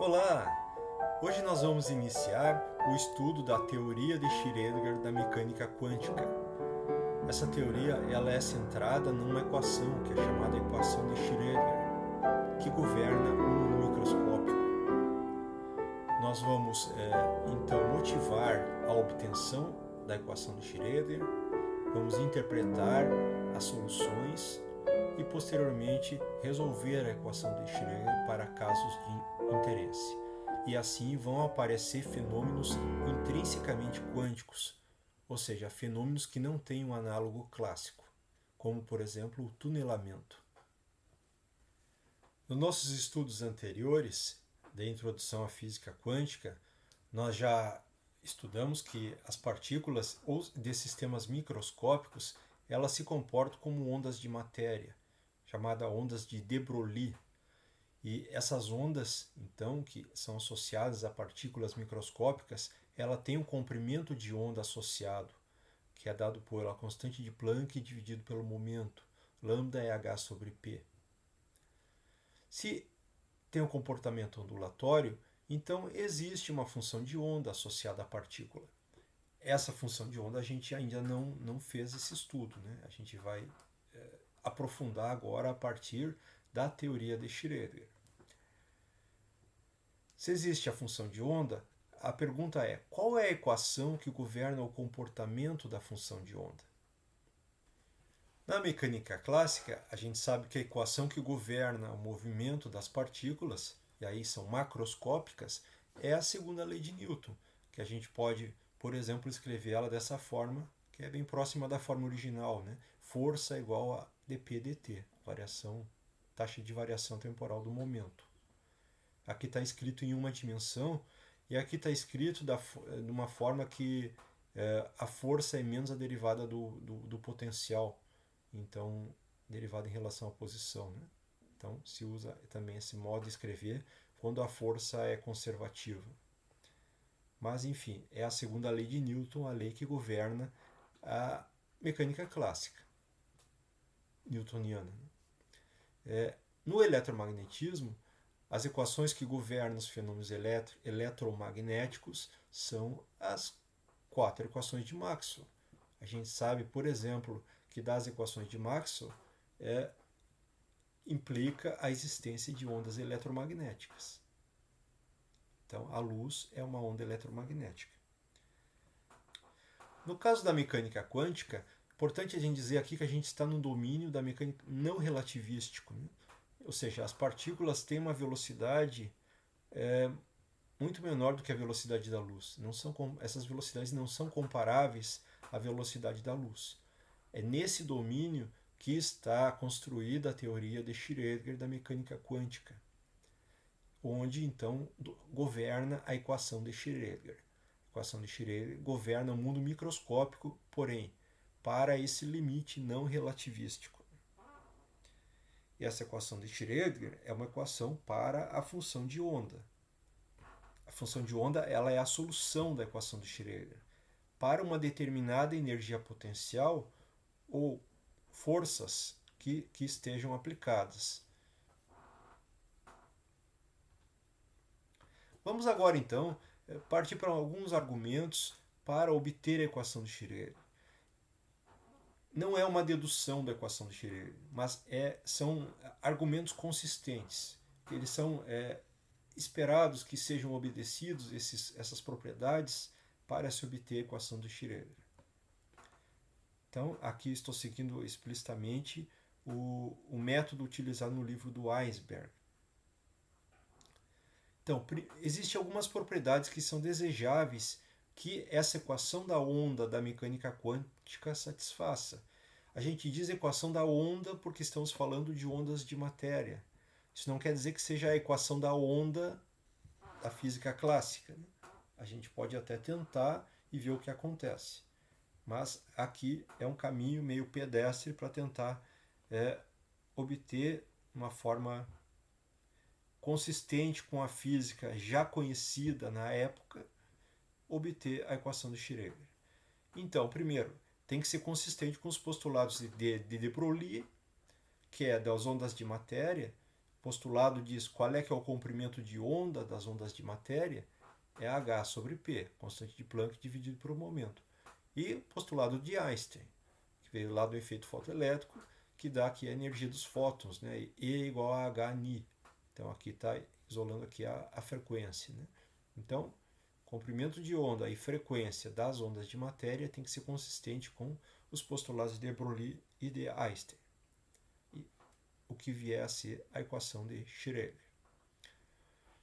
Olá! Hoje nós vamos iniciar o estudo da teoria de Schrödinger da mecânica quântica. Essa teoria ela é centrada numa equação que é chamada equação de Schrödinger, que governa o mundo microscópico. Nós vamos então motivar a obtenção da equação de Schrödinger, vamos interpretar as soluções e posteriormente resolver a equação de Schrödinger para casos de interesse. E assim vão aparecer fenômenos intrinsecamente quânticos, ou seja, fenômenos que não têm um análogo clássico, como por exemplo o tunelamento. Nos nossos estudos anteriores, da introdução à física quântica, nós já estudamos que as partículas de sistemas microscópicos elas se comportam como ondas de matéria, chamadas ondas de de Broglie. E essas ondas, então, que são associadas a partículas microscópicas, ela tem um comprimento de onda associado, que é dado pela constante de Planck dividido pelo momento. Lambda é h sobre p. Se tem um comportamento ondulatório, então existe uma função de onda associada à partícula. Essa função de onda a gente ainda não fez esse estudo, né? A gente vai aprofundar agora a partir da teoria de Schrödinger. Se existe a função de onda, a pergunta é: qual é a equação que governa o comportamento da função de onda? Na mecânica clássica, a gente sabe que a equação que governa o movimento das partículas, e aí são macroscópicas, é a segunda lei de Newton, que a gente pode, por exemplo, escrever ela dessa forma, que é bem próxima da forma original, né? Força igual a dp dt, taxa de variação temporal do momento. Aqui está escrito em uma dimensão e aqui está escrito de uma forma que a força é menos a derivada do potencial, então derivada em relação à posição, né? Então se usa também esse modo de escrever quando a força é conservativa. Mas enfim, é a segunda lei de Newton, a lei que governa a mecânica clássica newtoniana. No eletromagnetismo, as equações que governam os fenômenos eletromagnéticos são as 4 equações de Maxwell. A gente sabe, por exemplo, que das equações de Maxwell implica a existência de ondas eletromagnéticas. Então, a luz é uma onda eletromagnética. No caso da mecânica quântica, é importante a gente dizer aqui que a gente está no domínio da mecânica não relativístico, né? Ou seja, as partículas têm uma velocidade muito menor do que a velocidade da luz. Essas velocidades não são comparáveis à velocidade da luz. É nesse domínio que está construída a teoria de Schrödinger da mecânica quântica, onde então governa a equação de Schrödinger. A equação de Schrödinger governa o mundo microscópico, porém, para esse limite não relativístico. E essa equação de Schrödinger é uma equação para a função de onda. A função de onda ela é a solução da equação de Schrödinger. Para uma determinada energia potencial ou forças que estejam aplicadas. Vamos agora então partir para alguns argumentos para obter a equação de Schrödinger. Não é uma dedução da equação de Schrödinger, mas são argumentos consistentes. Eles são esperados que sejam obedecidos essas propriedades para se obter a equação de Schrödinger. Então, aqui estou seguindo explicitamente o método utilizado no livro do Weisberg. Então, existem algumas propriedades que são desejáveis que essa equação da onda da mecânica quântica satisfaça. A gente diz equação da onda porque estamos falando de ondas de matéria. Isso não quer dizer que seja a equação da onda da física clássica, né? A gente pode até tentar e ver o que acontece. Mas aqui é um caminho meio pedestre para tentar obter uma forma consistente com a física já conhecida na época, obter a equação de Schrödinger. Então, primeiro, tem que ser consistente com os postulados de Broglie, que é das ondas de matéria, postulado diz qual é que é o comprimento de onda das ondas de matéria, é h sobre p, constante de Planck dividido por momento. E o postulado de Einstein, que veio lá do efeito fotoelétrico, que dá aqui a energia dos fótons, né? E igual a h-ni. Então aqui está isolando aqui a frequência, né? Então, comprimento de onda e frequência das ondas de matéria tem que ser consistente com os postulados de Broglie e de Einstein, e o que vier a ser a equação de Schrödinger.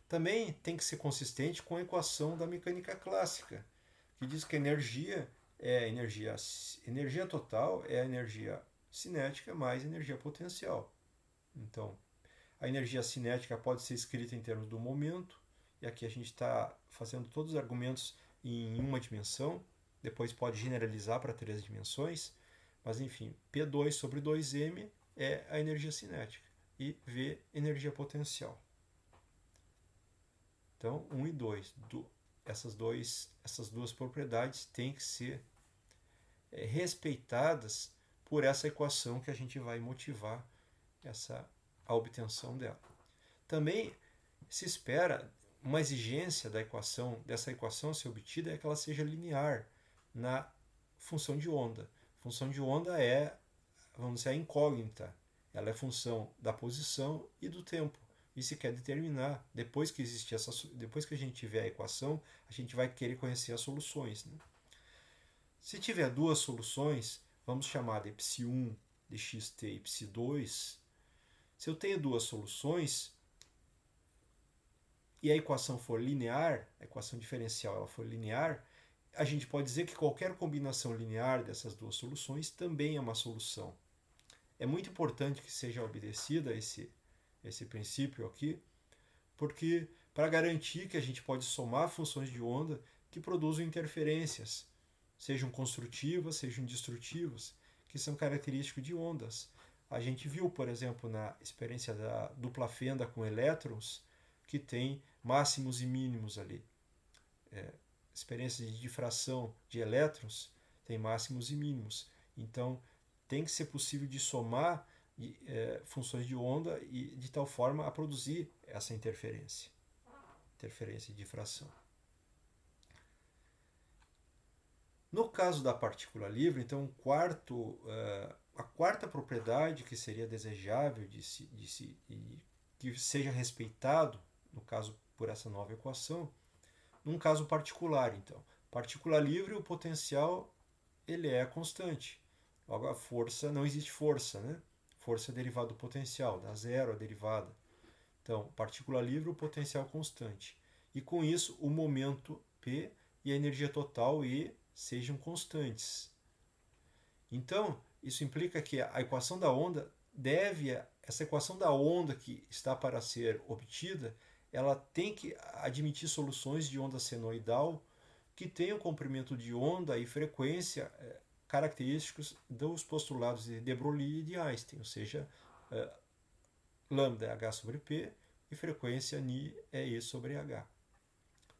Também tem que ser consistente com a equação da mecânica clássica, que diz que a energia energia total é a energia cinética mais energia potencial. Então, a energia cinética pode ser escrita em termos do momento, e aqui a gente está fazendo todos os argumentos em uma dimensão, depois pode generalizar para 3 dimensões, mas enfim, P2 sobre 2m é a energia cinética e V energia potencial. Então, 1 e 2, essas duas propriedades têm que ser respeitadas por essa equação que a gente vai motivar a obtenção dela. Também se espera uma exigência dessa equação ser obtida, é que ela seja linear na função de onda. A função de onda é, vamos dizer, a incógnita. Ela é função da posição e do tempo. E se quer determinar, depois que a gente tiver a equação, a gente vai querer conhecer as soluções, né? Se tiver duas soluções, vamos chamar de psi1 de xt e psi2. Se eu tenho duas soluções e a equação for linear, a equação diferencial ela for linear, a gente pode dizer que qualquer combinação linear dessas duas soluções também é uma solução. É muito importante que seja obedecida esse princípio aqui, porque para garantir que a gente pode somar funções de onda que produzem interferências, sejam construtivas, sejam destrutivas, que são características de ondas. A gente viu, por exemplo, na experiência da dupla fenda com elétrons, que tem máximos e mínimos ali. Experiência de difração de elétrons tem máximos e mínimos. Então, tem que ser possível de somar funções de onda e de tal forma a produzir essa interferência de difração. No caso da partícula livre, então, a quarta propriedade que seria desejável que seja respeitado, no caso por essa nova equação, num caso particular, então. Partícula livre, o potencial ele é constante. Logo, a força, não existe força, né? Força é derivada do potencial, dá zero a derivada. Então, partícula livre, o potencial constante. E com isso, o momento P e a energia total E sejam constantes. Então, isso implica que a equação da onda essa equação da onda que está para ser obtida, ela tem que admitir soluções de onda senoidal que tenham comprimento de onda e frequência característicos dos postulados de Broglie e de Einstein, ou seja, lambda é h sobre p e frequência ni é e sobre h.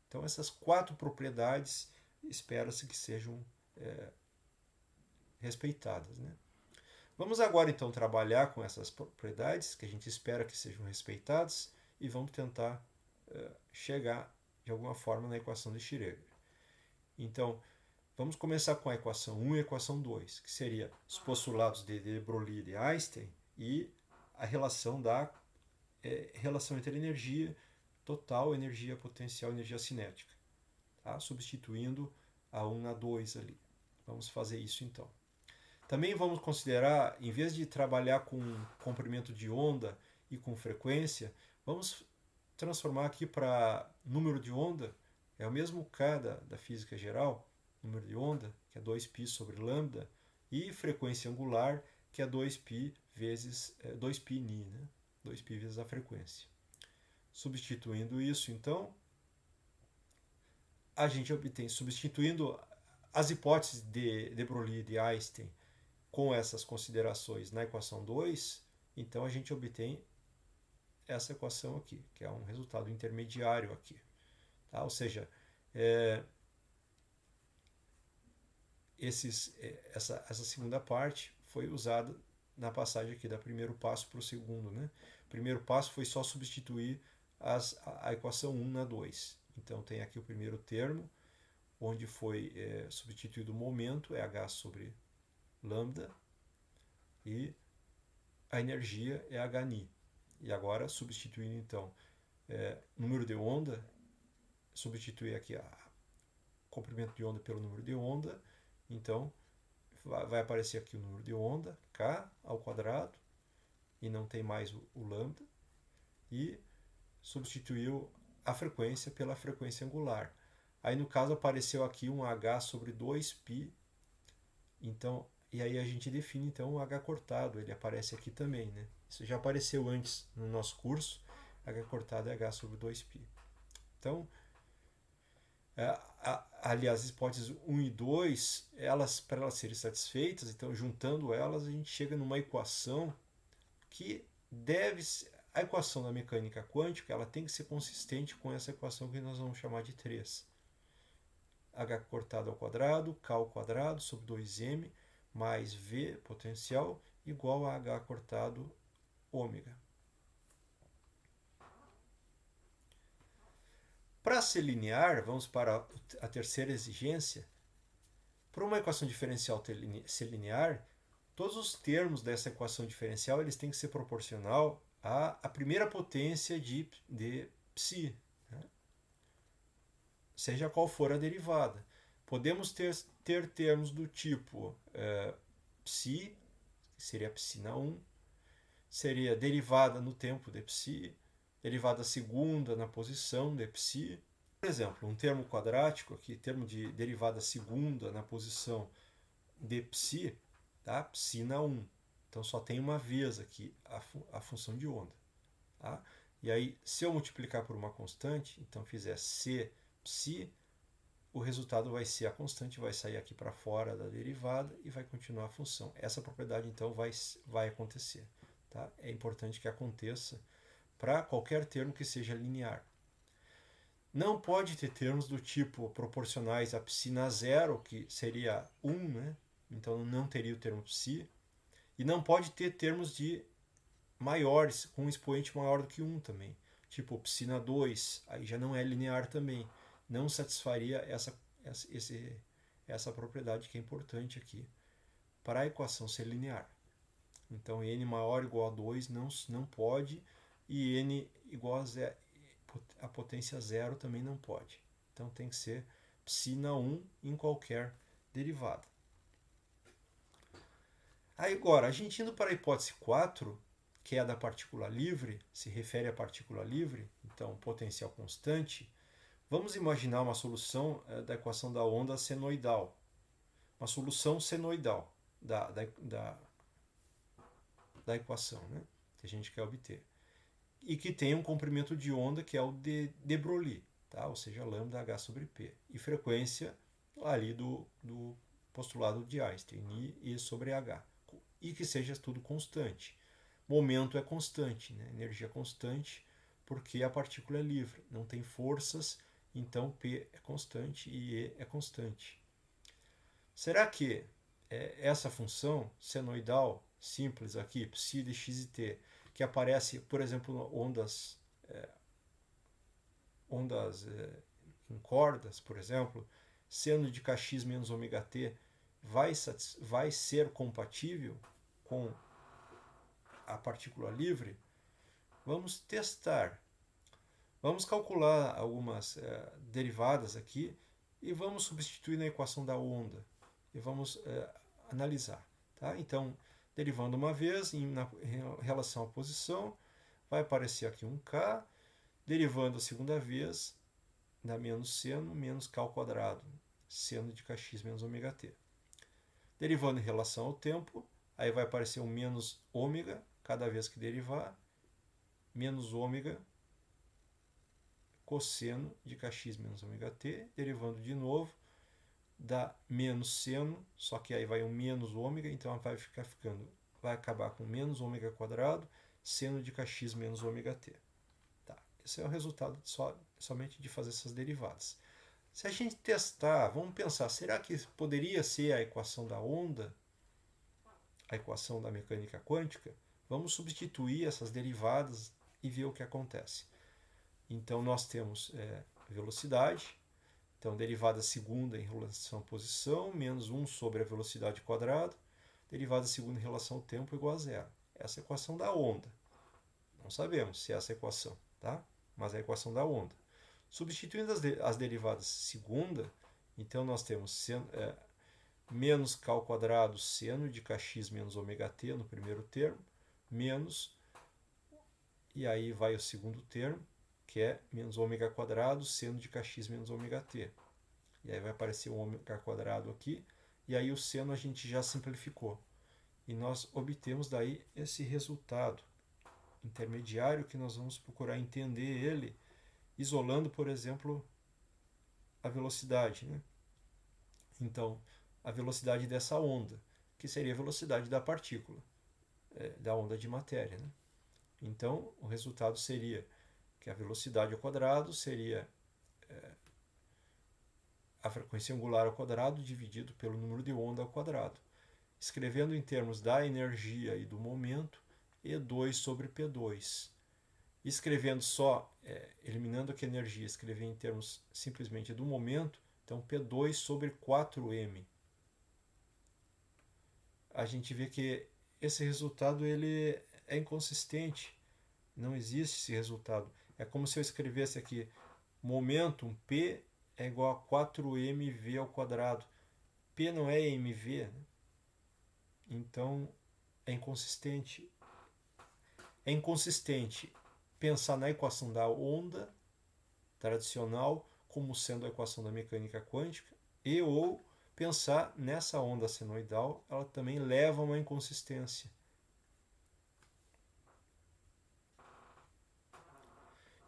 Então essas quatro propriedades espera-se que sejam respeitadas, né? Vamos agora então trabalhar com essas propriedades que a gente espera que sejam respeitadas e vamos tentar chegar de alguma forma na equação de Schrödinger. Então, vamos começar com a equação 1 e a equação 2, que seria os postulados de Broglie e de Einstein e a relação relação entre energia total, energia potencial e energia cinética, tá? Substituindo a 1 na 2 ali. Vamos fazer isso então. Também vamos considerar, em vez de trabalhar com comprimento de onda e com frequência, vamos transformar aqui para número de onda, é o mesmo K da física geral, número de onda, que é 2π sobre lambda, e frequência angular, que é 2π vezes 2πni, né? 2π vezes a frequência. Substituindo isso, então, a gente obtém, substituindo as hipóteses de Broglie e de Einstein com essas considerações na equação 2, então a gente obtém essa equação aqui, que é um resultado intermediário aqui. Tá? Ou seja, essa segunda parte foi usada na passagem aqui da primeiro passo para o segundo, né? O primeiro passo foi só substituir a equação 1 na 2. Então tem aqui o primeiro termo, onde foi substituído o momento, é h sobre lambda, e a energia é hν. E agora, substituindo então número de onda, substituir aqui o comprimento de onda pelo número de onda, então vai aparecer aqui o número de onda, k ao quadrado, e não tem mais o lambda, e substituiu a frequência pela frequência angular. Aí no caso apareceu aqui um h sobre 2π, então, e aí a gente define então o h cortado, ele aparece aqui também, né? Isso já apareceu antes no nosso curso, h cortado é h sobre 2π. Então, aliás, as hipóteses 1 e 2, para elas serem satisfeitas, então juntando elas, a gente chega numa equação que deve ser, a equação da mecânica quântica, ela tem que ser consistente com essa equação que nós vamos chamar de 3. H cortado ao quadrado, K ao quadrado sobre 2m mais V potencial igual a H cortado ômega. Para ser linear, vamos para a terceira exigência. Para uma equação diferencial ser linear, todos os termos dessa equação diferencial eles têm que ser proporcional à primeira potência de psi, né? Seja qual for a derivada. Podemos ter termos do tipo psi, que seria psi na 1, seria derivada no tempo de psi, derivada segunda na posição de psi. Por exemplo, um termo quadrático aqui, termo de derivada segunda na posição de psi, tá? Psi na 1. Então só tem uma vez aqui a função de onda. Tá? E aí, se eu multiplicar por uma constante, então fizer c psi, o resultado vai ser a constante, vai sair aqui para fora da derivada e vai continuar a função. Essa propriedade então vai acontecer. Tá? É importante que aconteça para qualquer termo que seja linear. Não pode ter termos do tipo proporcionais a psi na zero, que seria 1, né? Então não teria o termo psi. E não pode ter termos de maiores, com um expoente maior do que 1 também. Tipo psi na 2, aí já não é linear também. Não satisfaria essa propriedade que é importante aqui para a equação ser linear. Então n maior ou igual a 2 não pode, e n igual a potência zero também não pode. Então tem que ser psi na 1 em qualquer derivada. Aí agora, a gente indo para a hipótese 4, que é a da partícula livre, se refere à partícula livre, então potencial constante, vamos imaginar uma solução da equação da onda senoidal. Uma solução senoidal da equação, né, que a gente quer obter. E que tem um comprimento de onda que é o de Broglie, tá? Ou seja, lambda h sobre p. E frequência ali do postulado de Einstein, I sobre h. E que seja tudo constante. Momento é constante, né? Energia constante, porque a partícula é livre, não tem forças, então P é constante e E é constante. Será que essa função senoidal simples aqui, psi de x e t, que aparece, por exemplo, ondas em cordas, por exemplo, seno de kx menos ômega t, vai ser compatível com a partícula livre? Vamos testar. Vamos calcular algumas derivadas aqui e vamos substituir na equação da onda e vamos analisar. Tá? Então, derivando uma vez em relação à posição, vai aparecer aqui um k, derivando a segunda vez, dá menos seno menos k ao quadrado, seno de kx menos ômega t. Derivando em relação ao tempo, aí vai aparecer um menos ômega cada vez que derivar, menos ômega cosseno de kx menos ômega t, derivando de novo, dá menos seno, só que aí vai um menos ômega, então vai acabar com menos ômega quadrado, seno de kx menos ômega t. Tá. Esse é o resultado somente de fazer essas derivadas. Se a gente testar, vamos pensar, será que poderia ser a equação da onda, a equação da mecânica quântica? Vamos substituir essas derivadas e ver o que acontece. Então, nós temos velocidade, então derivada segunda em relação à posição, menos 1 sobre a velocidade quadrada, derivada segunda em relação ao tempo igual a zero. Essa é a equação da onda. Não sabemos se é essa a equação, tá? Mas é a equação da onda. Substituindo as derivadas segunda, então nós temos menos k ao quadrado seno de kx menos ômega t no primeiro termo, menos, e aí vai o segundo termo, que é menos ômega quadrado seno de kx menos ômega t. E aí vai aparecer o ômega quadrado aqui, e aí o seno a gente já simplificou. E nós obtemos daí esse resultado intermediário que nós vamos procurar entender ele isolando, por exemplo, a velocidade, né? Então, a velocidade dessa onda, que seria a velocidade da partícula, da onda de matéria, né? Então, o resultado seria que a velocidade ao quadrado seria a frequência angular ao quadrado dividido pelo número de onda ao quadrado. Escrevendo em termos da energia e do momento, E2 sobre P2. Escrevendo só, eliminando aqui a energia, escrever em termos simplesmente do momento, então P2 sobre 4m. A gente vê que esse resultado ele é inconsistente, não existe esse resultado. É como se eu escrevesse aqui, momentum P é igual a 4mv ao quadrado. P não é mv, né? Então é inconsistente. É inconsistente pensar na equação da onda tradicional como sendo a equação da mecânica quântica e ou pensar nessa onda senoidal, ela também leva a uma inconsistência.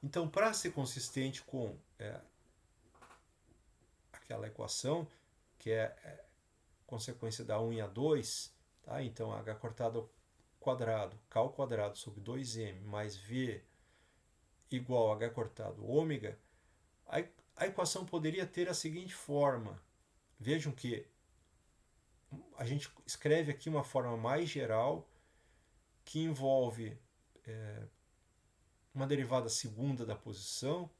Então, para ser consistente com aquela equação, que é consequência da 1 e a 2, tá? Então h cortado ao quadrado, k ao quadrado sobre 2m mais v igual a h cortado ômega, a equação poderia ter a seguinte forma. Vejam que a gente escreve aqui uma forma mais geral que envolve uma derivada segunda da posição,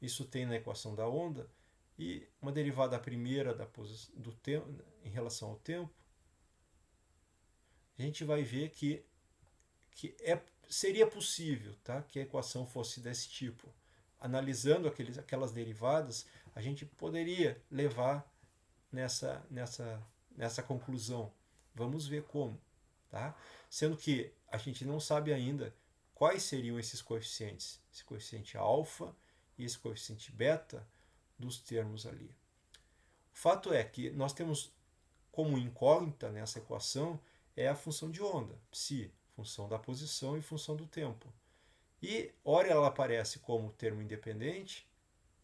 isso tem na equação da onda, e uma derivada primeira do tempo, em relação ao tempo. A gente vai ver que seria possível, tá, que a equação fosse desse tipo. Analisando aquelas derivadas, a gente poderia levar nessa conclusão. Vamos ver como. Tá? Sendo que a gente não sabe ainda quais seriam esses coeficientes. Esse coeficiente alfa e esse coeficiente beta dos termos ali. O fato é que nós temos como incógnita nessa equação é a função de onda, psi, função da posição e função do tempo. E ora ela aparece como termo independente,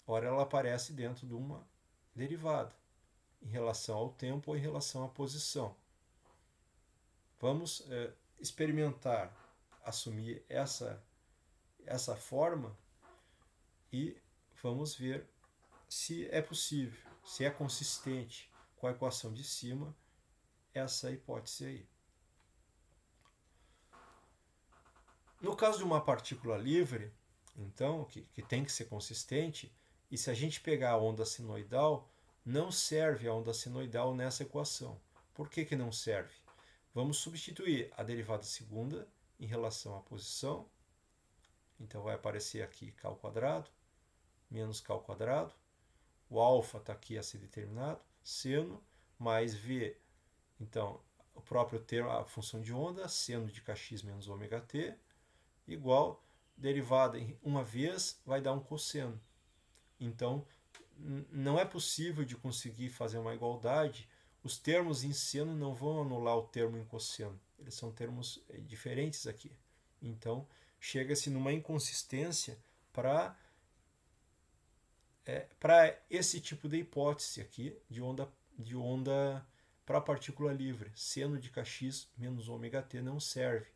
ora ela aparece dentro de uma derivada, em relação ao tempo ou em relação à posição. Vamos experimentar assumir essa forma e vamos ver se é possível, se é consistente com a equação de cima, essa hipótese aí. No caso de uma partícula livre, então, que tem que ser consistente, e se a gente pegar a onda senoidal, não serve a onda senoidal nessa equação. Por que não serve? Vamos substituir a derivada segunda em relação à posição. Então vai aparecer aqui k ao quadrado, menos k ao quadrado. O alfa está aqui a ser determinado, seno, mais v, então o próprio termo, a função de onda, seno de kx menos ômega t, igual, derivada uma vez vai dar um cosseno. Então, não é possível de conseguir fazer uma igualdade. Os termos em seno não vão anular o termo em cosseno. Eles são termos diferentes aqui. Então, chega-se numa inconsistência para esse tipo de hipótese aqui de onda para partícula livre. Seno de kx menos ômega t não serve.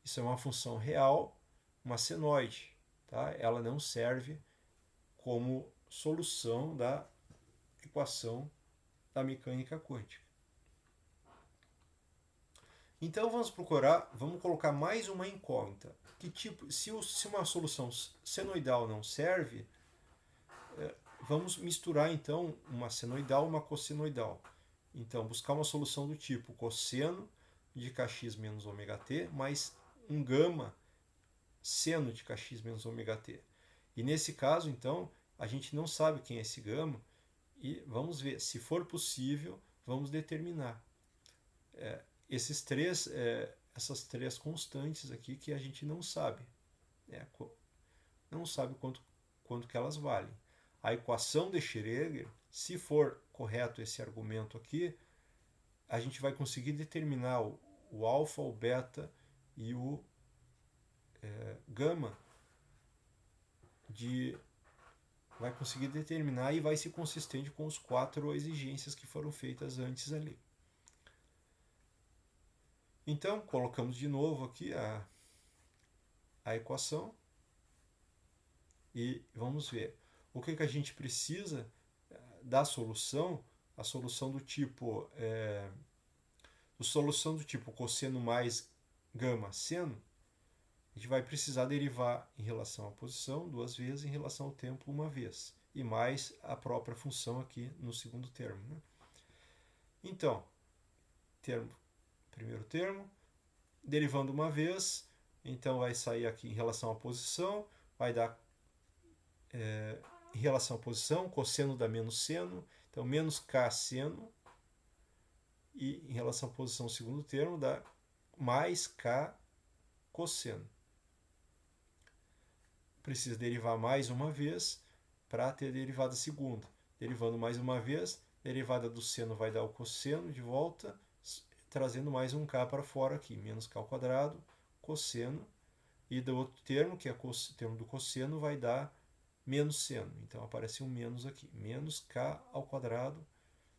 Isso é uma função real, uma senoide. Tá? Ela não serve como solução da equação da mecânica quântica. Então vamos colocar mais uma incógnita. Que tipo, se uma solução senoidal não serve, vamos misturar então uma senoidal e uma cossenoidal. Então, buscar uma solução do tipo cosseno de kx menos ômega t mais um gama seno de kx menos ômega t. E nesse caso, então, a gente não sabe quem é esse gama e vamos ver, se for possível, vamos determinar essas três constantes aqui que a gente não sabe. Não sabe quanto que elas valem. A equação de Schrödinger, se for correto esse argumento aqui, a gente vai conseguir determinar o alfa, o beta e o gama vai conseguir determinar e vai ser consistente com os 4 exigências que foram feitas antes ali. Então, colocamos de novo aqui a equação e vamos ver o que a gente precisa da solução. A solução do tipo cosseno mais gama seno, a gente vai precisar derivar em relação à posição 2 vezes, em relação ao tempo 1 vez, e mais a própria função aqui no segundo termo. Né? Então, primeiro termo, derivando 1 vez, então vai sair aqui em relação à posição, vai dar em relação à posição, cosseno dá menos seno, então menos k seno, e em relação à posição segundo termo dá mais k cosseno. Precisa derivar mais uma vez para ter a derivada segunda. Derivando mais uma vez, derivada do seno vai dar o cosseno de volta, trazendo mais um k para fora aqui, menos k ao quadrado, cosseno, e do outro termo, que é o termo do cosseno, vai dar menos seno. Então aparece um menos aqui, menos k ao quadrado,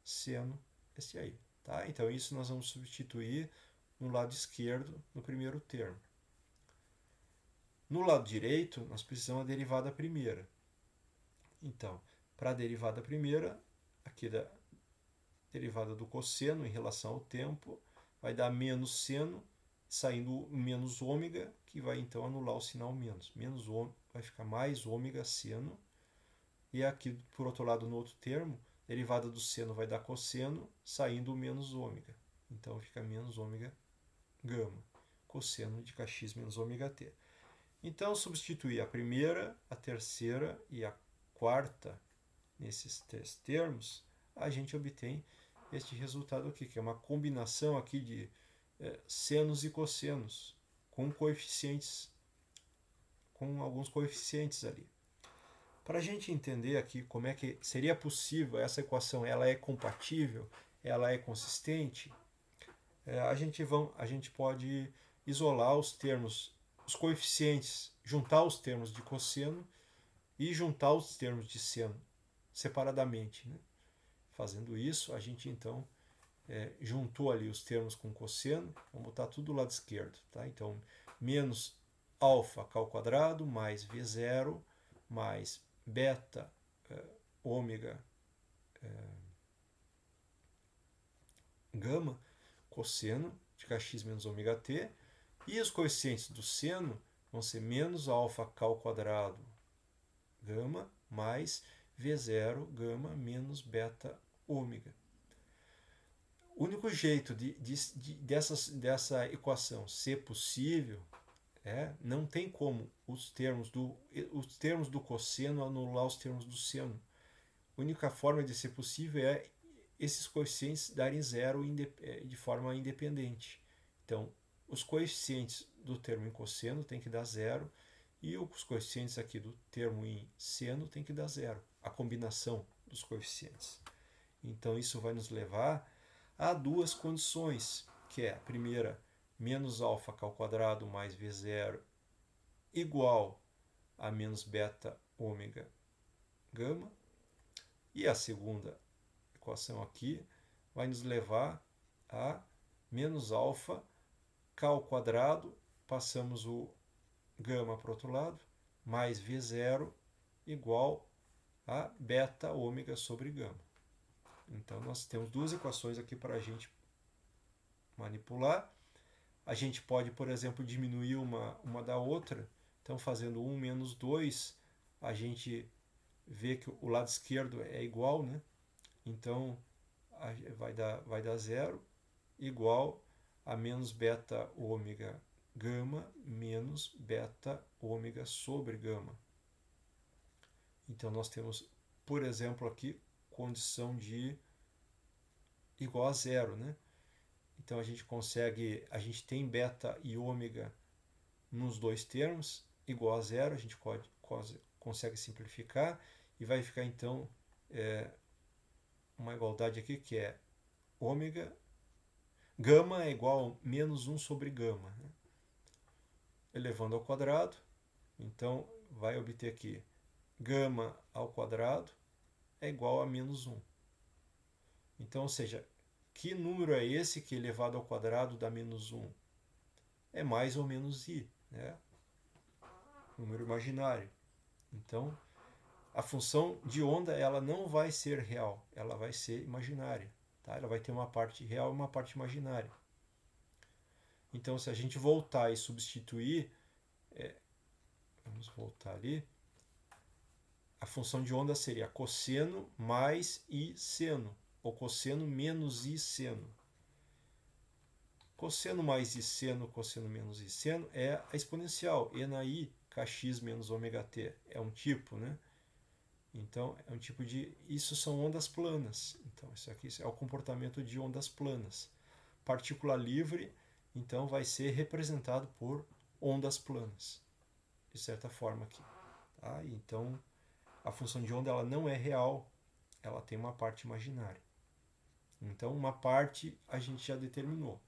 seno, esse aí. Tá? Então isso nós vamos substituir no lado esquerdo, no primeiro termo. No lado direito, nós precisamos da derivada primeira. Então, para a derivada primeira, aqui da derivada do cosseno em relação ao tempo, vai dar menos seno, saindo menos ômega, que vai então anular o sinal menos. Menos ômega, vai ficar mais ômega seno. E aqui, por outro lado, no outro termo, derivada do seno vai dar cosseno, saindo menos ômega. Então fica menos ômega gama, cosseno de kx menos ômega t. Então, substituir a primeira, a terceira e a quarta nesses 3 termos, a gente obtém este resultado aqui, que é uma combinação aqui de senos e cossenos, com coeficientes, com alguns coeficientes ali. Para a gente entender aqui como é que seria possível essa equação, ela é compatível, ela é consistente, a gente pode isolar os termos, os coeficientes, juntar os termos de cosseno e juntar os termos de seno separadamente. Né? Fazendo isso, a gente então juntou ali os termos com cosseno, vamos botar tudo do lado esquerdo. Tá? Então, menos alfa k ao quadrado mais V0 mais beta ômega gama cosseno de kx menos ômega t, e os coeficientes do seno vão ser menos alfa k ao quadrado gama mais V0 gama menos beta ômega. O único jeito dessa equação ser possível não tem como os termos do cosseno anular os termos do seno. A única forma de ser possível é esses coeficientes darem zero de forma independente. Então, os coeficientes do termo em cosseno tem que dar zero e os coeficientes aqui do termo em seno tem que dar zero. A combinação dos coeficientes. Então, isso vai nos levar a 2 condições, que é a primeira, menos alfa k ao quadrado mais V0 igual a menos beta ômega gama. E a segunda equação aqui vai nos levar a menos alfa k ao quadrado, passamos o gama para o outro lado, mais V0 igual a beta ômega sobre gama. Então, nós temos 2 equações aqui para a gente manipular. A gente pode, por exemplo, diminuir uma da outra. Então, fazendo 1 menos 2, a gente vê que o lado esquerdo é igual, né? Então, vai dar 0 igual a menos beta ômega gama menos beta ômega sobre gama. Então, nós temos, por exemplo, aqui, condição de igual a 0, né? Então, a gente tem beta e ômega nos dois termos, igual a 0, a gente consegue simplificar e vai ficar, então, uma igualdade aqui que é ômega, gama é igual a menos 1 sobre gama, né? Elevando ao quadrado, então vai obter aqui gama ao quadrado é igual a menos 1. Então, ou seja, que número é esse que elevado ao quadrado dá menos 1? É mais ou menos i, né? Número imaginário. Então, a função de onda ela não vai ser real, ela vai ser imaginária. Tá? Ela vai ter uma parte real e uma parte imaginária. Então, se a gente voltar e substituir, vamos voltar ali, a função de onda seria cosseno mais i seno, ou cosseno menos i seno. Cosseno mais i seno, cosseno menos i seno é a exponencial, e na i, kx menos ômega t. É um tipo, né? Então, é um tipo de... Isso são ondas planas. Então, isso aqui é o comportamento de ondas planas. Partícula livre, então, vai ser representado por ondas planas, de certa forma aqui. Tá? Então, a função de onda ela não é real, ela tem uma parte imaginária. Então, uma parte a gente já determinou.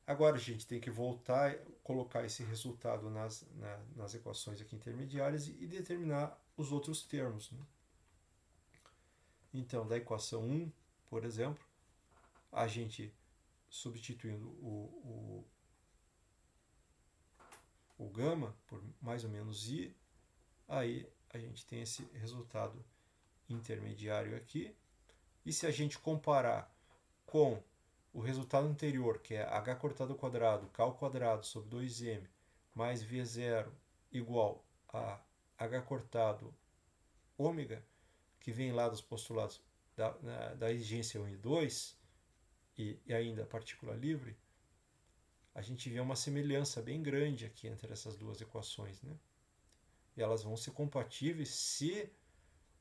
Agora, a gente tem que voltar, colocar esse resultado nas equações aqui intermediárias e determinar os outros termos, né? Então, da equação 1, por exemplo, a gente substituindo o gama por mais ou menos i, aí a gente tem esse resultado intermediário aqui. E se a gente comparar com o resultado anterior, que é h cortado ao quadrado, k ao quadrado sobre 2m mais v0 igual a h cortado ômega, que vem lá dos postulados da exigência 1 e 2, e ainda a partícula livre, a gente vê uma semelhança bem grande aqui entre essas duas equações, né? E elas vão ser compatíveis se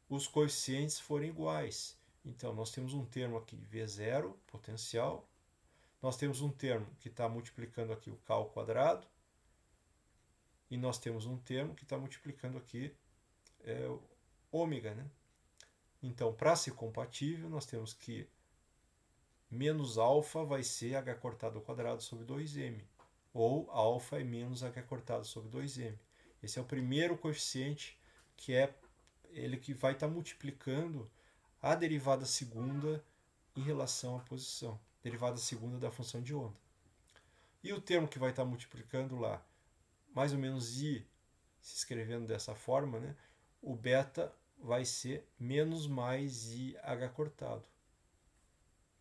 os coeficientes forem iguais. Então, nós temos um termo aqui, V0, potencial. Nós temos um termo que está multiplicando aqui o K ao quadrado. E nós temos um termo que está multiplicando aqui o ômega, né? Então, para ser compatível, nós temos que menos alfa vai ser h cortado ao quadrado sobre 2m. Ou alfa é menos h cortado sobre 2m. Esse é o primeiro coeficiente que é ele que vai estar multiplicando a derivada segunda em relação à posição. Derivada segunda da função de onda. E o termo que vai estar multiplicando lá, mais ou menos i, se escrevendo dessa forma, né? O beta vai ser menos mais i h cortado.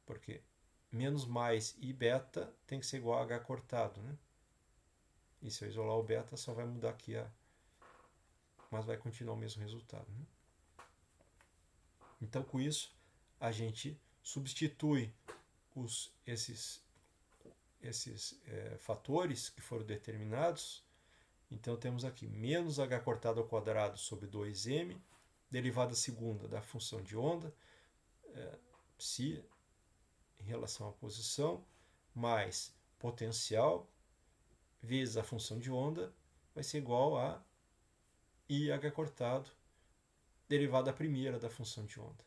Porque menos mais i beta tem que ser igual a h cortado, né? E se eu isolar o beta, só vai mudar aqui mas vai continuar o mesmo resultado, né? Então, com isso, a gente substitui esses fatores que foram determinados. Então, temos aqui menos h cortado ao quadrado sobre 2m, derivada segunda da função de onda, psi em relação à posição, mais potencial, vezes a função de onda, vai ser igual a IH cortado, derivada primeira da função de onda.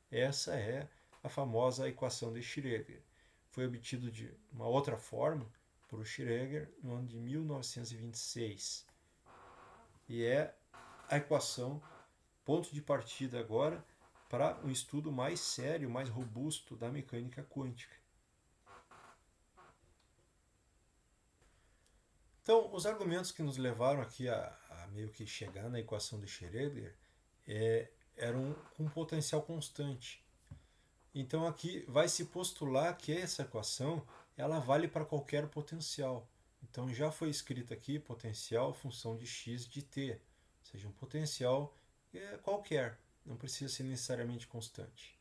Essa é a famosa equação de Schrödinger. Foi obtido de uma outra forma por Schrödinger no ano de 1926. E é a equação, ponto de partida agora, para um estudo mais sério, mais robusto da mecânica quântica. Então, os argumentos que nos levaram aqui a meio que chegar na equação de Schrödinger eram com potencial constante. Então, aqui vai se postular que essa equação ela vale para qualquer potencial. Então já foi escrito aqui potencial função de x de t, ou seja, um potencial qualquer, não precisa ser necessariamente constante.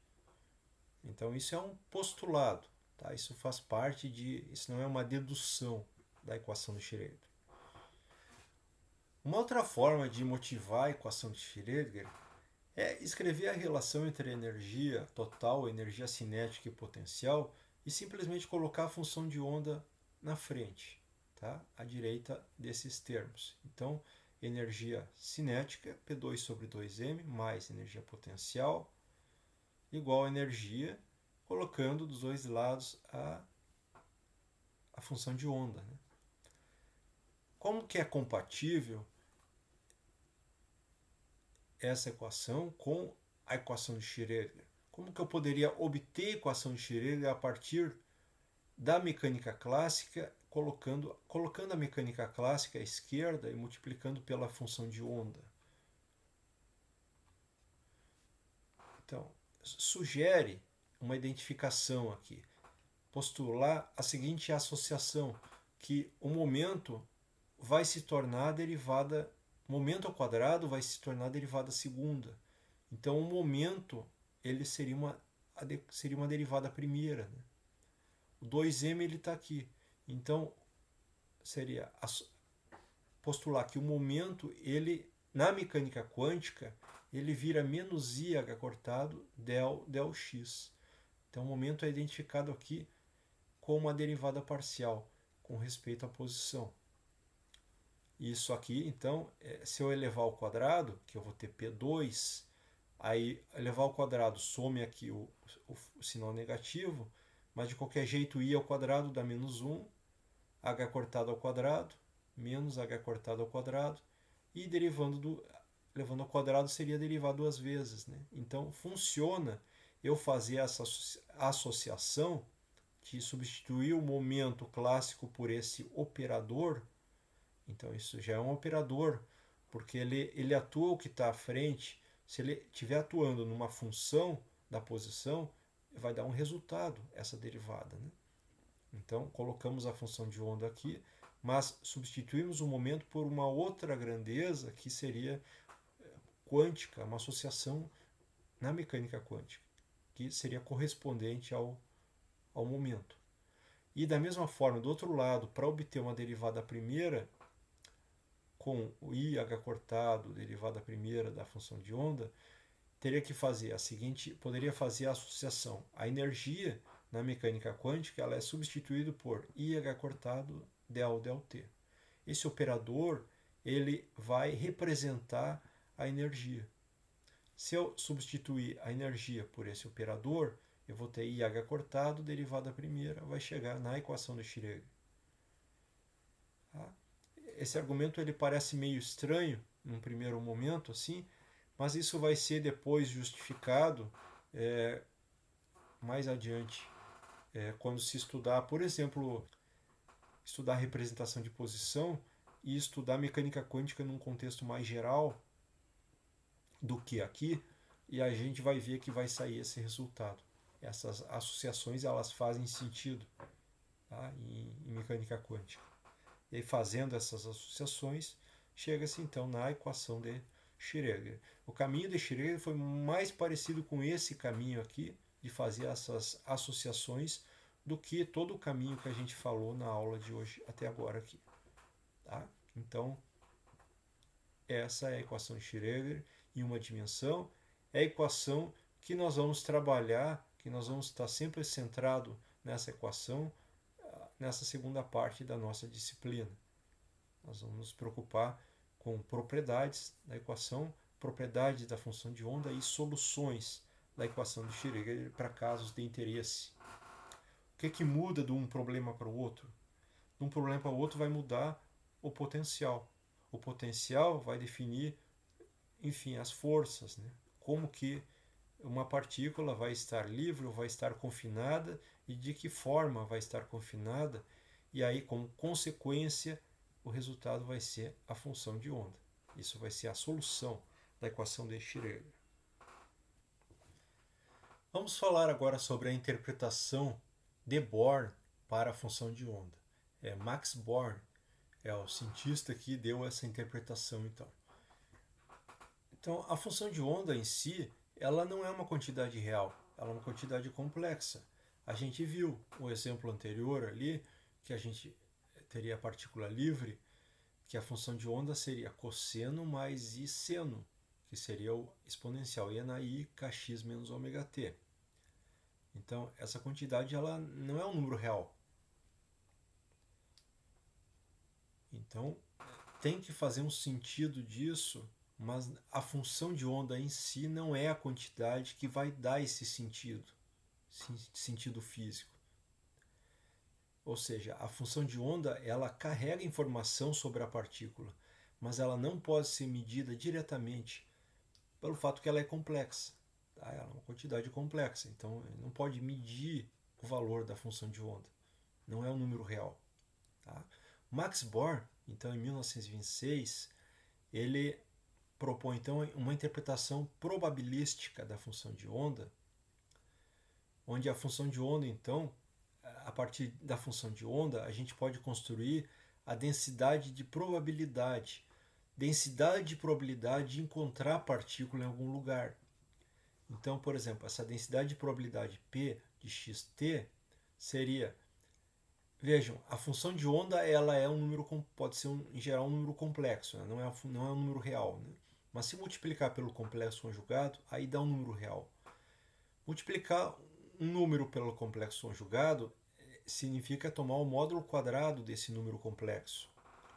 Então isso é um postulado, tá? Isso faz parte isso não é uma dedução da equação de Schrödinger. Uma outra forma de motivar a equação de Schrödinger é escrever a relação entre a energia total, energia cinética e potencial e simplesmente colocar a função de onda na frente, tá? À direita desses termos. Então, energia cinética, P2 sobre 2m, mais energia potencial, igual a energia, colocando dos dois lados a função de onda. Né? Como que é compatível essa equação com a equação de Schrödinger? Como que eu poderia obter a equação de Schrödinger a partir da mecânica clássica, colocando a mecânica clássica à esquerda e multiplicando pela função de onda? Então, sugere uma identificação aqui. Postular a seguinte associação, que o momento vai se tornar a derivada, momento ao quadrado vai se tornar a derivada segunda. Então, o momento ele seria uma derivada primeira. Né? O 2m ele está aqui. Então, seria postular que o momento, ele na mecânica quântica, ele vira menos IH cortado del x. Então, o momento é identificado aqui com uma derivada parcial com respeito à posição. Isso aqui, então, se eu elevar ao quadrado, que eu vou ter P2, aí elevar ao quadrado some aqui o sinal negativo, mas de qualquer jeito I ao quadrado dá menos 1, H cortado ao quadrado, menos H cortado ao quadrado, e levando ao quadrado seria derivar duas vezes. Né? Então, funciona eu fazer essa associação de substituir o momento clássico por esse operador. Então isso já é um operador, porque ele atua o que está à frente. Se ele estiver atuando numa função da posição, vai dar um resultado essa derivada. Né? Então colocamos a função de onda aqui, mas substituímos o momento por uma outra grandeza que seria quântica, uma associação na mecânica quântica, que seria correspondente ao momento. E da mesma forma, do outro lado, para obter uma derivada primeira, com o IH cortado, derivada primeira da função de onda, teria que fazer poderia fazer a associação. A energia na mecânica quântica ela é substituída por IH cortado del T. Esse operador ele vai representar a energia. Se eu substituir a energia por esse operador, eu vou ter IH cortado, derivada primeira, vai chegar na equação de Schrödinger. Tá? Esse argumento ele parece meio estranho num primeiro momento, assim, mas isso vai ser depois justificado mais adiante, quando se estudar, por exemplo, estudar representação de posição e estudar mecânica quântica num contexto mais geral do que aqui, e a gente vai ver que vai sair esse resultado. Essas associações elas fazem sentido, tá? em mecânica quântica. E aí, fazendo essas associações, chega-se então na equação de Schrödinger. O caminho de Schrödinger foi mais parecido com esse caminho aqui, de fazer essas associações, do que todo o caminho que a gente falou na aula de hoje até agora aqui. Tá? Então, essa é a equação de Schrödinger em uma dimensão. É a equação que nós vamos trabalhar, que nós vamos estar sempre centrado nessa equação, nessa segunda parte da nossa disciplina. Nós vamos nos preocupar com propriedades da equação, propriedades da função de onda e soluções da equação de Schrödinger para casos de interesse. O que muda de um problema para o outro? De um problema para o outro vai mudar o potencial. O potencial vai definir, enfim, as forças, né? Como que uma partícula vai estar livre ou vai estar confinada e de que forma vai estar confinada, e aí, como consequência, o resultado vai ser a função de onda. Isso vai ser a solução da equação de Schrödinger. Vamos falar agora sobre a interpretação de Born para a função de onda. Max Born É o cientista que deu essa interpretação, então. Então, a função de onda em si, ela não é uma quantidade real, ela é uma quantidade complexa. A gente viu o exemplo anterior ali, que a gente teria a partícula livre, que a função de onda seria cosseno mais i seno, que seria o exponencial i na i kx menos ômega t. Então, essa quantidade ela não é um número real. Então, tem que fazer um sentido disso, mas a função de onda em si não é a quantidade que vai dar esse sentido físico. Ou seja, a função de onda ela carrega informação sobre a partícula, mas ela não pode ser medida diretamente pelo fato que ela é complexa. Tá? Ela é uma quantidade complexa, então não pode medir o valor da função de onda. Não é um número real. Tá? Max Born, então, em 1926, ele propõe então uma interpretação probabilística da função de onda, onde a função de onda, então, a partir da função de onda, a gente pode construir a densidade de probabilidade de encontrar a partícula em algum lugar. Então, por exemplo, essa densidade de probabilidade P de xt seria, vejam, a função de onda ela é um número, pode ser em geral um número complexo, né? Não é um número real, né? Mas se multiplicar pelo complexo conjugado, aí dá um número real. Multiplicar um número pelo complexo conjugado significa tomar o módulo quadrado desse número complexo.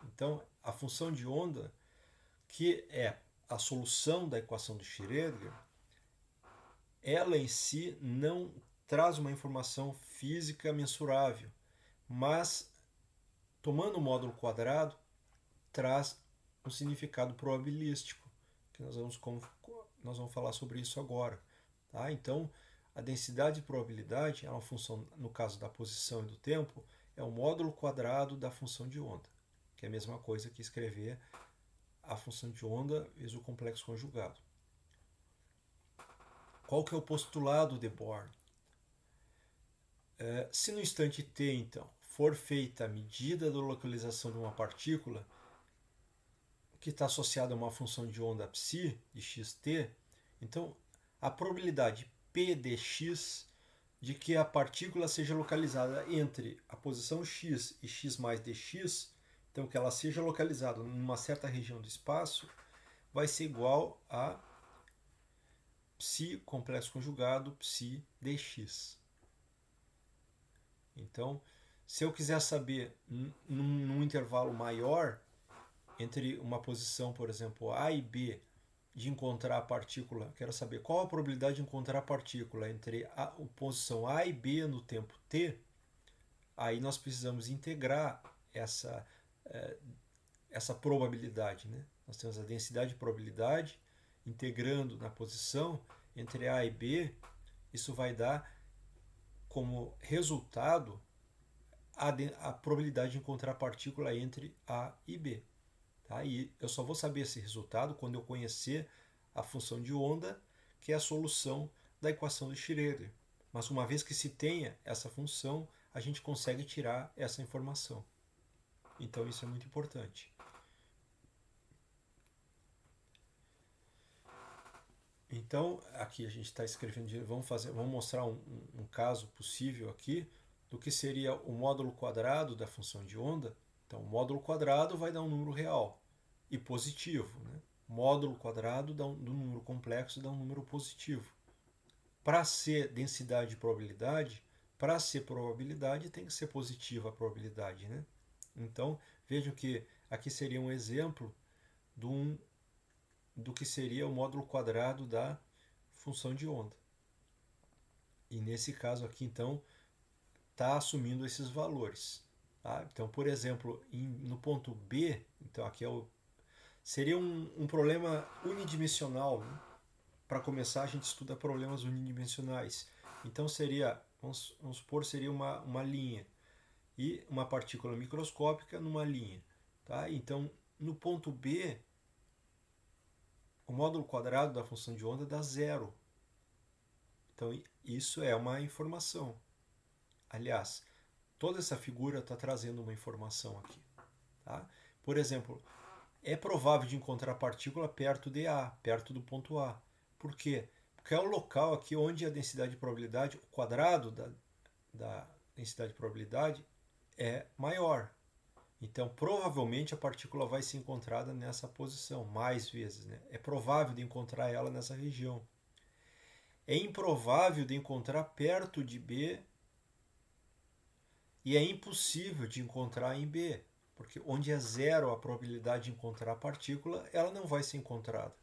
Então, a função de onda, que é a solução da equação de Schrödinger, ela em si não traz uma informação física mensurável, mas tomando o módulo quadrado traz um significado probabilístico, que nós vamos falar sobre isso agora. Tá? Então, a densidade de probabilidade é uma função, no caso da posição e do tempo, é o módulo quadrado da função de onda, que é a mesma coisa que escrever a função de onda vezes o complexo conjugado. Qual que é o postulado de Born? Se no instante t, então, for feita a medida da localização de uma partícula que está associada a uma função de onda psi, de xt, então a probabilidade p de x de que a partícula seja localizada entre a posição x e x mais dx, então que ela seja localizada numa certa região do espaço, vai ser igual a psi complexo conjugado psi dx. Então, se eu quiser saber num intervalo maior entre uma posição, por exemplo, A e B, de encontrar a partícula, quero saber qual a probabilidade de encontrar a partícula entre a posição A e B no tempo t, aí nós precisamos integrar essa probabilidade. Né? Nós temos a densidade de probabilidade integrando na posição entre A e B, isso vai dar como resultado a probabilidade de encontrar a partícula entre A e B. Tá? E eu só vou saber esse resultado quando eu conhecer a função de onda, que é a solução da equação de Schrödinger. Mas uma vez que se tenha essa função, a gente consegue tirar essa informação. Então isso é muito importante. Então aqui a gente está escrevendo, vamos mostrar um caso possível aqui do que seria o módulo quadrado da função de onda. Então o módulo quadrado vai dar um número real e positivo. Né? Módulo quadrado do número complexo dá um número positivo. Para ser densidade de probabilidade, para ser probabilidade tem que ser positiva a probabilidade. Né? Então vejam que aqui seria um exemplo do que seria o módulo quadrado da função de onda. E nesse caso aqui, então, está assumindo esses valores. Tá? Então, por exemplo, no ponto B, então aqui seria um problema unidimensional. Né? Para começar, a gente estuda problemas unidimensionais. Então seria, vamos supor, seria uma linha e uma partícula microscópica numa linha. Tá? Então, no ponto B, o módulo quadrado da função de onda dá zero. Então, isso é uma informação. Aliás, toda essa figura está trazendo uma informação aqui. Tá? Por exemplo, é provável de encontrar partícula perto de A, perto do ponto A. Por quê? Porque é o local aqui onde a densidade de probabilidade, o quadrado da densidade de probabilidade é maior. Então, provavelmente a partícula vai ser encontrada nessa posição mais vezes. Né? É provável de encontrar ela nessa região. É improvável de encontrar perto de B e é impossível de encontrar em B, porque onde é zero a probabilidade de encontrar a partícula, ela não vai ser encontrada.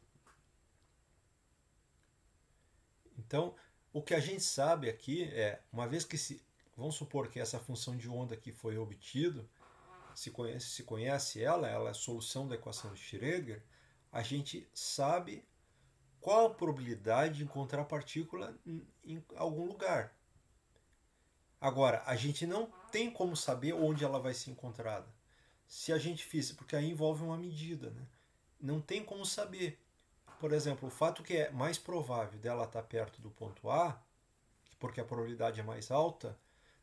Então, o que a gente sabe aqui é, uma vez que vamos supor que essa função de onda aqui foi obtida, se conhece ela é a solução da equação de Schrödinger, a gente sabe qual a probabilidade de encontrar a partícula em algum lugar. Agora, a gente não tem como saber onde ela vai ser encontrada. Se a gente fizer, porque aí envolve uma medida, né? Não tem como saber. Por exemplo, o fato que é mais provável dela estar perto do ponto A, porque a probabilidade é mais alta,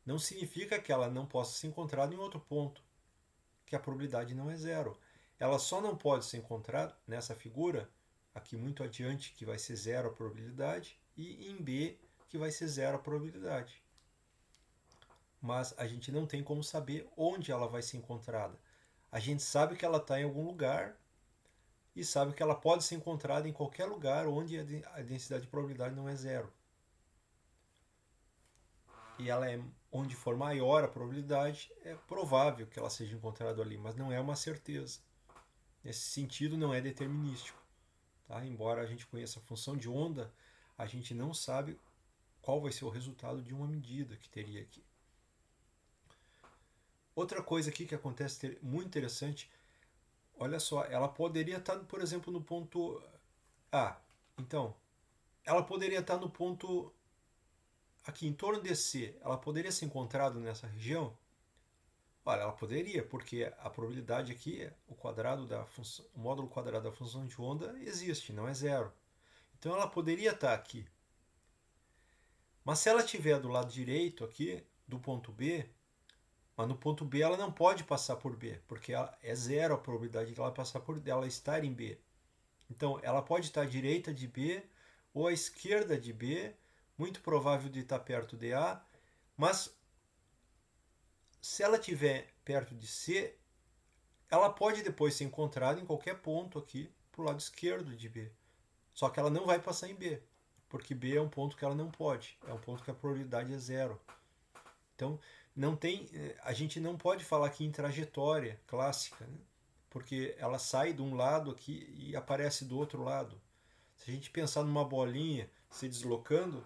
não significa que ela não possa ser encontrada em outro ponto, que a probabilidade não é zero. Ela só não pode ser encontrada nessa figura, aqui muito adiante, que vai ser zero a probabilidade, e em B, que vai ser zero a probabilidade. Mas a gente não tem como saber onde ela vai ser encontrada. A gente sabe que ela está em algum lugar e sabe que ela pode ser encontrada em qualquer lugar onde a densidade de probabilidade não é zero. E ela é onde for maior a probabilidade, é provável que ela seja encontrada ali, mas não é uma certeza. Nesse sentido, não é determinístico. Tá? Embora a gente conheça a função de onda, a gente não sabe qual vai ser o resultado de uma medida que teria aqui. Outra coisa aqui que acontece muito interessante, olha só, ela poderia estar, por exemplo, no ponto A. Então, ela poderia estar no ponto aqui em torno de C. Ela poderia ser encontrada nessa região? Olha, ela poderia, porque a probabilidade aqui, o quadrado da função, o módulo quadrado da função de onda existe, não é zero. Então ela poderia estar aqui. Mas se ela estiver do lado direito aqui, do ponto B, mas no ponto B ela não pode passar por B, porque é zero a probabilidade de ela passar por dela estar em B. Então ela pode estar à direita de B ou à esquerda de B, muito provável de estar perto de A, mas se ela estiver perto de C, ela pode depois ser encontrada em qualquer ponto aqui para o lado esquerdo de B. Só que ela não vai passar em B, porque B é um ponto que ela não pode, é um ponto que a probabilidade é zero. Então, não tem, a gente não pode falar aqui em trajetória clássica, né? Porque ela sai de um lado aqui e aparece do outro lado. Se a gente pensar numa bolinha se deslocando,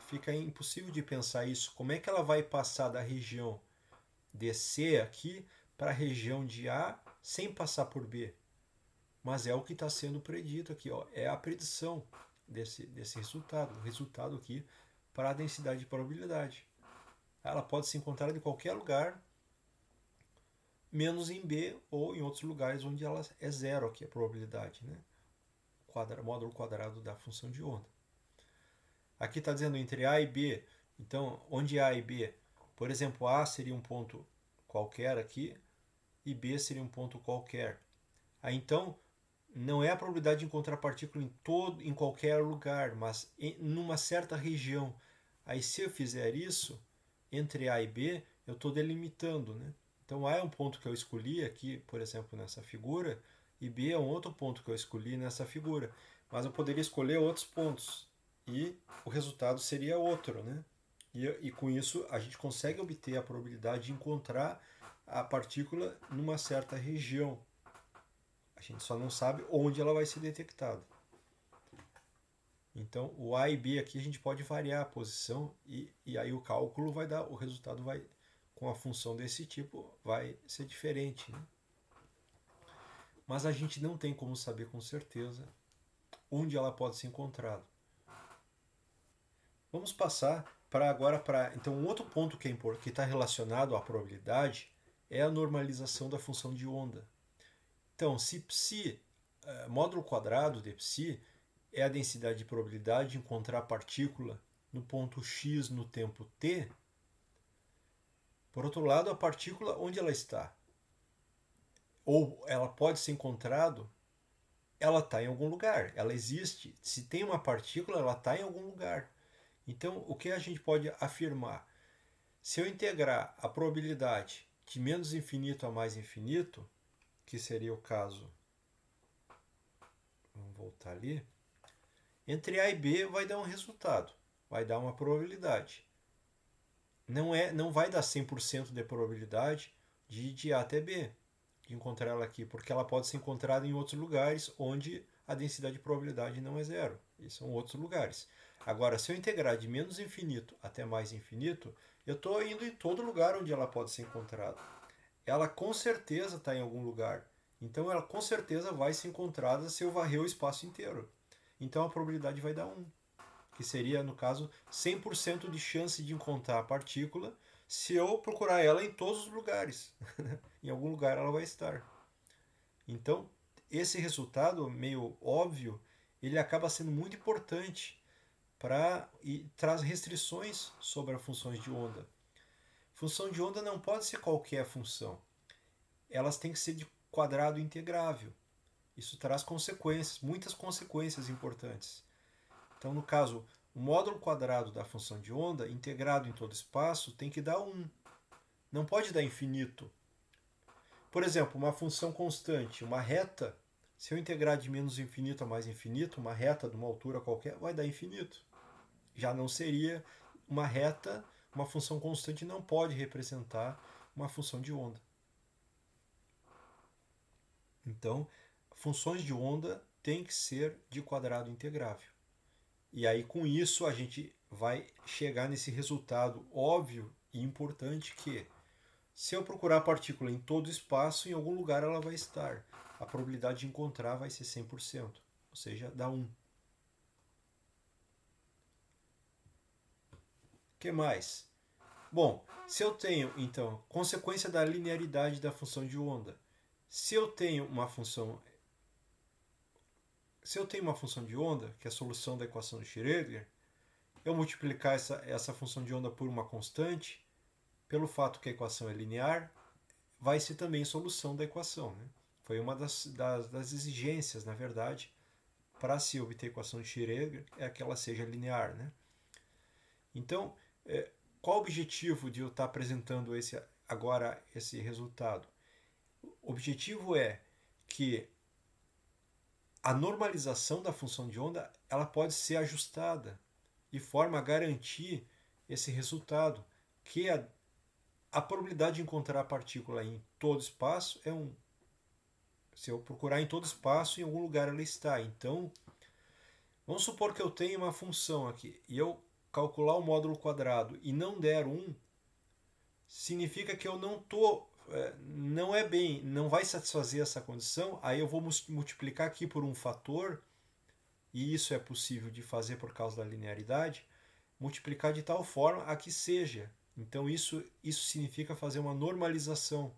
fica impossível de pensar isso. Como é que ela vai passar da região de C aqui para a região de A sem passar por B? Mas é o que está sendo predito aqui, ó. É a predição desse resultado, o resultado aqui para a densidade de probabilidade. Ela pode se encontrar em qualquer lugar, menos em B ou em outros lugares onde ela é zero aqui a probabilidade, né? Módulo quadrado da função de onda. Aqui está dizendo entre A e B. Então, onde A e B? Por exemplo, A seria um ponto qualquer aqui e B seria um ponto qualquer. Aí então, não é a probabilidade de encontrar partícula em qualquer lugar, mas numa certa região. Aí se eu fizer isso, entre A e B, eu estou delimitando, né? Então A é um ponto que eu escolhi aqui, por exemplo, nessa figura, e B é um outro ponto que eu escolhi nessa figura. Mas eu poderia escolher outros pontos e o resultado seria outro, né? E com isso a gente consegue obter a probabilidade de encontrar a partícula numa certa região. A gente só não sabe onde ela vai ser detectada. Então, o A e B aqui a gente pode variar a posição e aí o cálculo vai dar, o resultado vai, com a função desse tipo, vai ser diferente, né? Mas a gente não tem como saber com certeza onde ela pode ser encontrada. Vamos passar para então um outro ponto que está relacionado à probabilidade é a normalização da função de onda. Então, se psi, módulo quadrado de psi, é a densidade de probabilidade de encontrar a partícula no ponto x no tempo t, por outro lado, a partícula, onde ela está? ou ela pode ser encontrado, ela está em algum lugar, ela existe. Se tem uma partícula, ela está em algum lugar. Então, o que a gente pode afirmar? Se eu integrar a probabilidade de menos infinito a mais infinito, que seria o caso, vamos voltar ali, entre A e B vai dar um resultado, vai dar uma probabilidade. Não vai dar 100% de probabilidade de ir de A até B, de encontrar ela aqui, porque ela pode ser encontrada em outros lugares onde a densidade de probabilidade não é zero. E são outros lugares. Agora, se eu integrar de menos infinito até mais infinito, eu estou indo em todo lugar onde ela pode ser encontrada. Ela com certeza está em algum lugar. Então, ela com certeza vai ser encontrada se eu varrer o espaço inteiro. Então, a probabilidade vai dar 1, que seria, no caso, 100% de chance de encontrar a partícula se eu procurar ela em todos os lugares. Em algum lugar ela vai estar. Então, esse resultado meio óbvio, ele acaba sendo muito importante e traz restrições sobre as funções de onda. Função de onda não pode ser qualquer função. Elas têm que ser de quadrado integrável. Isso traz consequências, muitas consequências importantes. Então, no caso, o módulo quadrado da função de onda, integrado em todo espaço, tem que dar 1. Não pode dar infinito. Por exemplo, uma função constante, uma reta, se eu integrar de menos infinito a mais infinito, uma reta de uma altura qualquer, vai dar infinito. Já não seria uma reta, uma função constante não pode representar uma função de onda. Então, funções de onda têm que ser de quadrado integrável. E aí, com isso, a gente vai chegar nesse resultado óbvio e importante que, se eu procurar a partícula em todo espaço, em algum lugar ela vai estar. A probabilidade de encontrar vai ser 100%, ou seja, dá 1. O que mais? Bom, se eu tenho, então, consequência da linearidade da função de onda. Se eu tenho uma função de onda, que é a solução da equação de Schrödinger, eu multiplicar essa função de onda por uma constante, pelo fato que a equação é linear, vai ser também solução da equação. Né? Foi uma das exigências, na verdade, para se obter a equação de Schrödinger, é que ela seja linear. Né? Então, qual o objetivo de eu estar apresentando agora esse resultado? O objetivo é que a normalização da função de onda ela pode ser ajustada de forma a garantir esse resultado, que a probabilidade de encontrar a partícula em todo espaço é 1. Se eu procurar em todo espaço, em algum lugar ela está. Então, vamos supor que eu tenho uma função aqui e eu calcular o módulo quadrado e não der 1, significa que eu não vai satisfazer essa condição, aí eu vou multiplicar aqui por um fator, e isso é possível de fazer por causa da linearidade, multiplicar de tal forma a que seja. Então isso significa fazer uma normalização.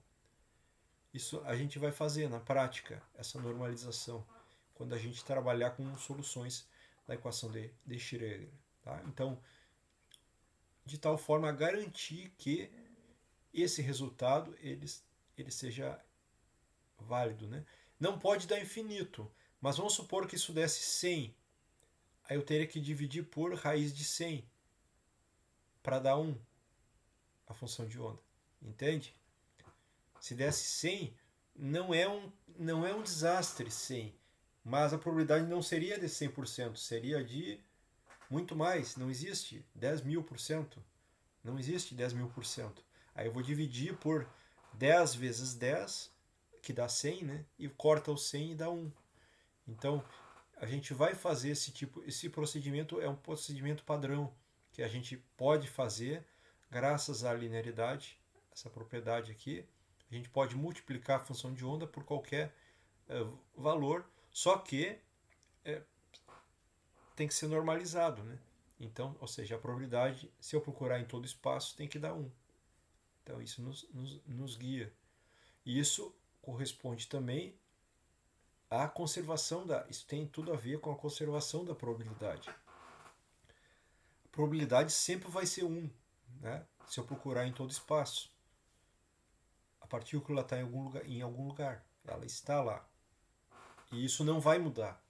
Isso a gente vai fazer na prática, essa normalização, quando a gente trabalhar com soluções da equação de Schrödinger. Tá? Então, de tal forma a garantir que esse resultado ele seja válido. Né? Não pode dar infinito, mas vamos supor que isso desse 100. Aí eu teria que dividir por raiz de 100 para dar 1, a função de onda. Entende? Se desse 100, não é um desastre 100, mas a probabilidade não seria de 100%, seria de muito mais. Não existe 10.000%. Não existe 10.000%. Aí eu vou dividir por 10 vezes 10, que dá 100, né? E corta o 100 e dá 1. Então, a gente vai fazer esse procedimento é um procedimento padrão que a gente pode fazer graças à linearidade, essa propriedade aqui. A gente pode multiplicar a função de onda por qualquer valor, só que tem que ser normalizado, né? Então, ou seja, a probabilidade, se eu procurar em todo espaço, tem que dar 1. Então, isso nos guia. E isso corresponde também à conservação Isso tem tudo a ver com a conservação da probabilidade. A probabilidade sempre vai ser 1, né? Se eu procurar em todo espaço. A partícula está em algum lugar. ela está lá. E isso não vai mudar.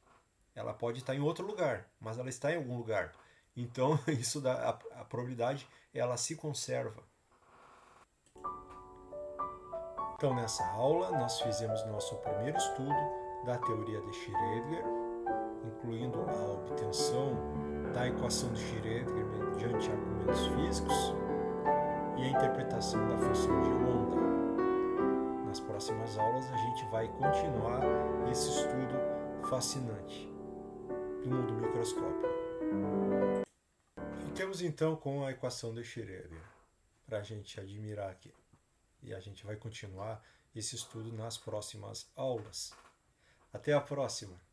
Ela pode estar em outro lugar, mas ela está em algum lugar. Então, isso dá a probabilidade, ela se conserva. Então, nessa aula, nós fizemos nosso primeiro estudo da teoria de Schrödinger, incluindo a obtenção da equação de Schrödinger mediante argumentos físicos e a interpretação da função de onda. Nas próximas aulas, a gente vai continuar esse estudo fascinante do mundo microscópico. Fiquemos então com a equação de Schrödinger, para a gente admirar aqui. E a gente vai continuar esse estudo nas próximas aulas. Até a próxima!